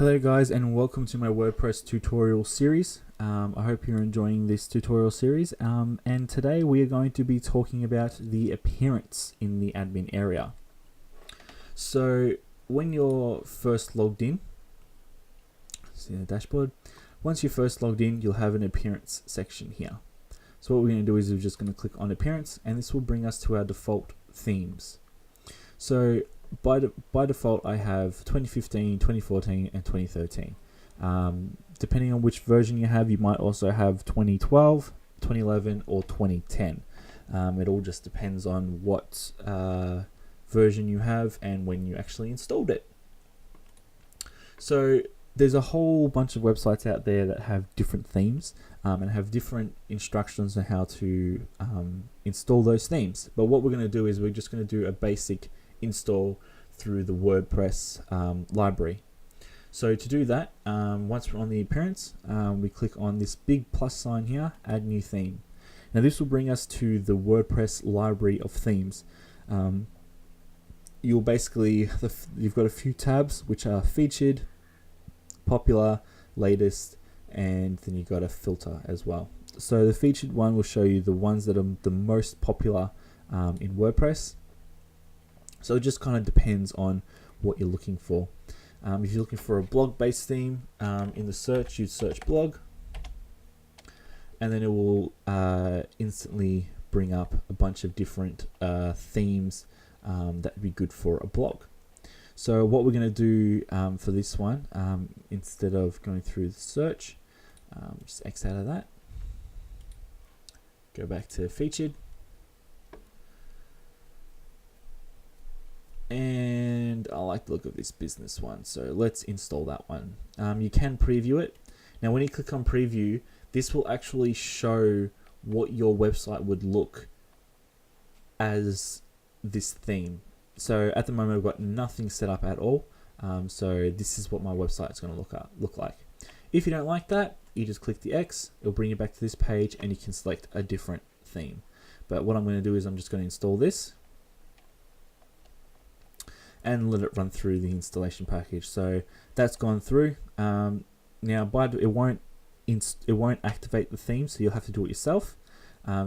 Hello guys, and welcome to my WordPress tutorial series. I hope you're enjoying this tutorial series, and today we are going to be talking about the appearance in the admin area. So when you're first logged in, see the dashboard, once you're first logged in, you'll have an appearance section here. So what we're going to do is we're just going to click on appearance, and this will bring us to our default themes. So by default, I have 2015, 2014, and 2013. Depending on which version you have, you might also have 2012, 2011, or 2010. It all just depends on what version you have and when you actually installed it. So there's a whole bunch of websites out there that have different themes and have different instructions on how to install those themes. But what we're going to do is we're just going to do a basic install through the WordPress library. So to do that, once we're on the appearance, we click on this big plus sign here, add new theme. Now this will bring us to the WordPress library of themes. You'll basically, you've got a few tabs which are featured, popular, latest, and then you've got a filter as well. So the featured one will show you the ones that are the most popular in WordPress. So it just kind of depends on what you're looking for. If you're looking for a blog-based theme, in the search, you'd search blog, and then it will instantly bring up a bunch of different themes that would be good for a blog. So what we're going to do for this one, instead of going through the search, just X out of that, go back to featured, and I like the look of this business one, so let's install that one. You can preview it. Now when you click on preview, this will actually show what your website would look as this theme. So at the moment I've got nothing set up at all, so this is what my website is going to look like. If you don't like that, you just click the X, it'll bring you back to this page and you can select a different theme. But what I'm going to do is I'm just going to install this and let it run through the installation package. So that's gone through. Now it won't activate the theme, so you'll have to do it yourself.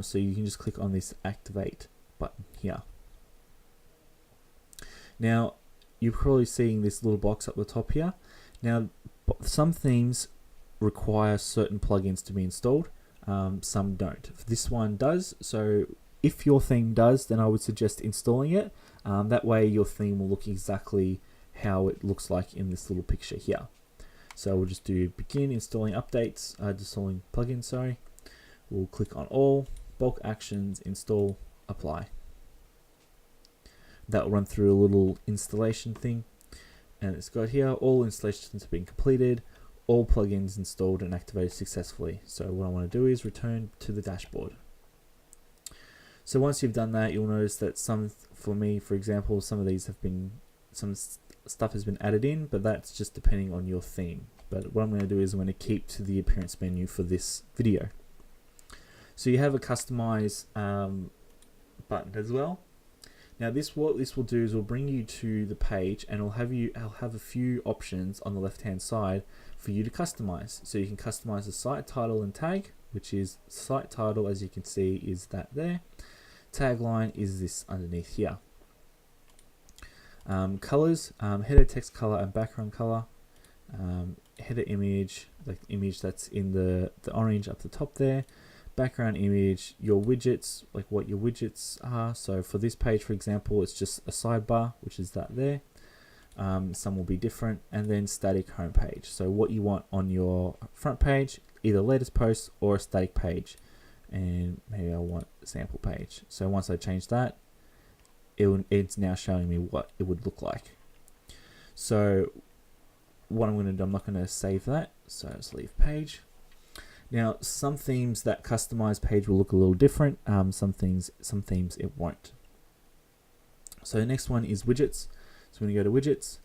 So you can just click on this activate button here. Now you're probably seeing this little box up the top here. Now some themes require certain plugins to be installed, some don't. This one does, so if your theme does, then I would suggest installing it. That way your theme will look exactly how it looks like in this little picture here. So we'll just do begin installing updates, installing plugins, sorry. We'll click on all, bulk actions, install, apply. That will run through a little installation thing. And it's got here, all installations have been completed, all plugins installed and activated successfully. So what I want to do is return to the dashboard. So once you've done that, you'll notice that for me, for example, some stuff has been added in, but that's just depending on your theme. But what I'm going to do is I'm going to keep to the appearance menu for this video. So you have a customize button as well. Now what this will do is will bring you to the page, and I'll have a few options on the left hand side for you to customize. So you can customize the site title and tag, which is site title, as you can see, is that there. Tagline is this underneath here. Colors, header text color and background color. Header image, like the image that's in the orange up the top there. Background image, your widgets, like what your widgets are. So for this page, for example, it's just a sidebar, which is that there. Some will be different, and then static home page. So what you want on your front page, either latest post or a static page. And maybe I want a sample page. So once I change that, it's now showing me what it would look like. So what I'm going to do, I'm not going to save that, so just leave page. Now some themes, that customized page will look a little different. Some themes it won't. So the next one is widgets. So we're going to go to widgets,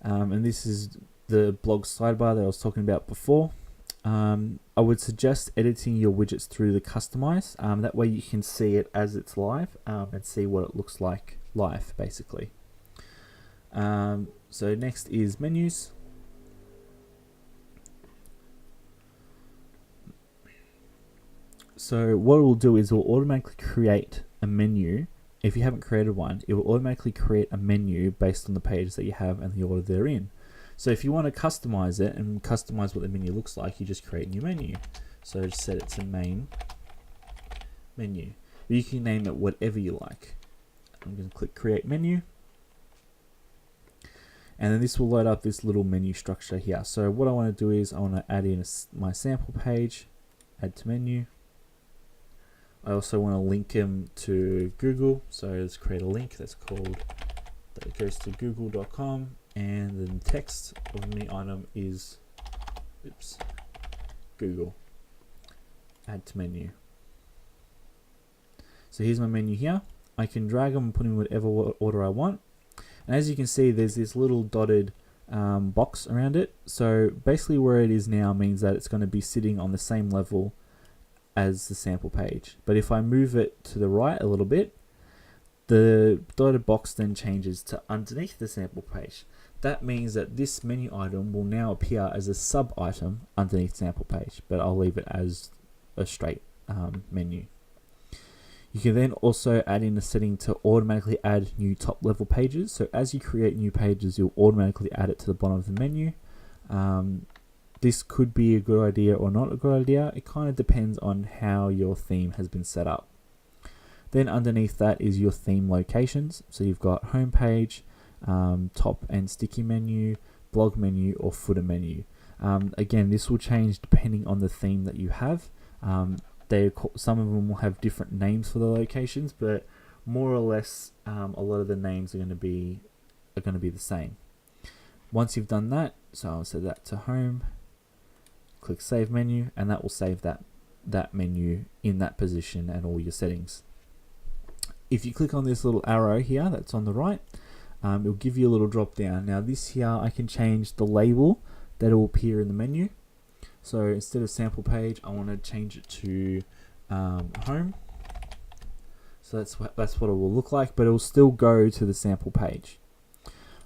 and this is the blog sidebar that I was talking about before. I would suggest editing your widgets through the customize. That way you can see it as it's live and see what it looks like live, basically. So next is menus. So what it will do is it will automatically create a menu. If you haven't created one, it will automatically create a menu based on the page that you have and the order they're in. So if you want to customize it and customize what the menu looks like, you just create a new menu. So just set it to main menu. You can name it whatever you like. I'm going to click create menu. And then this will load up this little menu structure here. So what I want to do is I want to add in my sample page, add to menu. I also want to link them to Google. So let's create a link that goes to google.com, and then the text of the item is Google. Add to menu. So here's my menu here. I can drag them and put in whatever order I want. And as you can see, there's this little dotted box around it. So basically where it is now means that it's going to be sitting on the same level as the sample page. But if I move it to the right a little bit, the dotted box then changes to underneath the sample page. That means that this menu item will now appear as a sub item underneath sample page, but I'll leave it as a straight menu. You can then also add in a setting to automatically add new top level pages. So as you create new pages, you'll automatically add it to the bottom of the menu. This could be a good idea or not a good idea. It kind of depends on how your theme has been set up. Then underneath that is your theme locations. So you've got home page, top and sticky menu, blog menu, or footer menu. Again, this will change depending on the theme that you have. Some of them will have different names for the locations, but more or less a lot of the names are going to be the same. Once you've done that, so I'll set that to home, click save menu, and that will save that menu in that position and all your settings. If you click on this little arrow here that's on the right, it'll give you a little drop down. Now this here, I can change the label that will appear in the menu. So instead of sample page, I want to change it to home. So that's what it will look like, but it will still go to the sample page.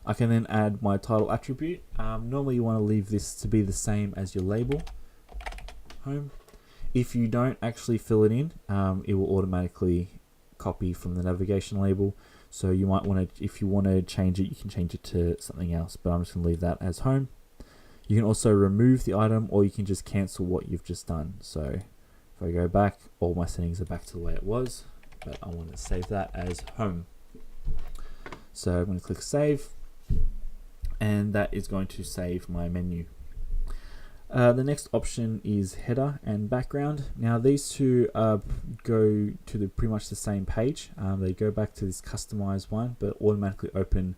I can then add my title attribute. Normally you want to leave this to be the same as your label, home. If you don't actually fill it in, it will automatically copy from the navigation label. So you might want to, if you want to change it, you can change it to something else, but I'm just going to leave that as home. You can also remove the item, or you can just cancel what you've just done. So if I go back, all my settings are back to the way it was, but I want to save that as home. So I'm going to click save, and that is going to save my menu. The next option is header and background. Now these two go to pretty much the same page. They go back to this customized one, but automatically open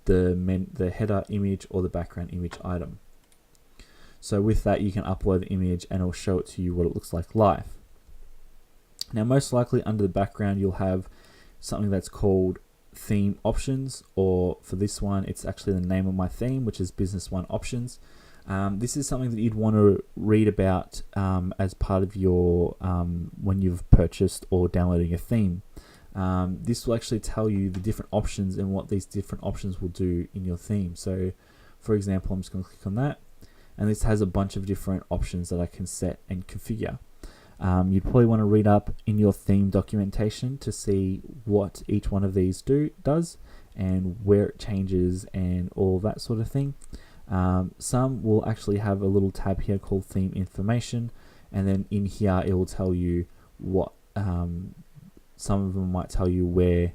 the header image or the background image item. So with that, you can upload the image and it'll show it to you what it looks like live. Now most likely under the background you'll have something that's called theme options, or for this one it's actually the name of my theme, which is Business One Options. This is something that you'd want to read about as part of your when you've purchased or downloading a theme. This will actually tell you the different options and what these different options will do in your theme. So for example, I'm just going to click on that, and this has a bunch of different options that I can set and configure. You'd probably want to read up in your theme documentation to see what each one of these does and where it changes and all that sort of thing. Some will actually have a little tab here called theme information, and then in here it will tell you what some of them might tell you where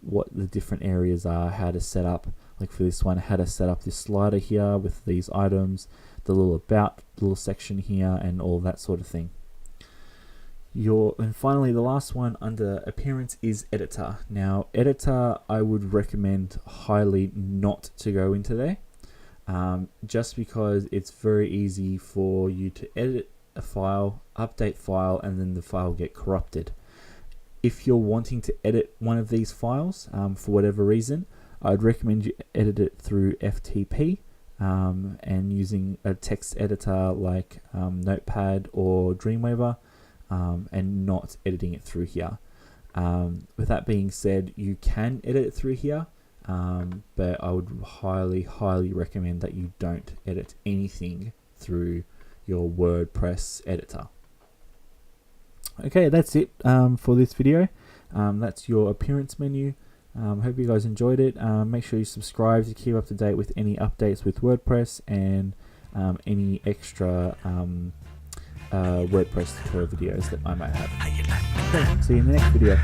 what the different areas are, how to set up, like for this one, how to set up this slider here with these items, the little about little section here, and all that sort of thing. And finally, the last one under appearance is editor. Now editor, I would recommend highly not to go into there, just because it's very easy for you to edit a file, update file, and then the file get corrupted. If you're wanting to edit one of these files for whatever reason, I'd recommend you edit it through FTP and using a text editor like Notepad or Dreamweaver, and not editing it through here. With that being said, you can edit it through here, but I would highly recommend that you don't edit anything through your WordPress editor. Okay, that's it for this video. That's your appearance menu. Hope you guys enjoyed it. Make sure you subscribe to keep up to date with any updates with WordPress and any extra WordPress tutorial videos that I might have. Okay, see you in the next video.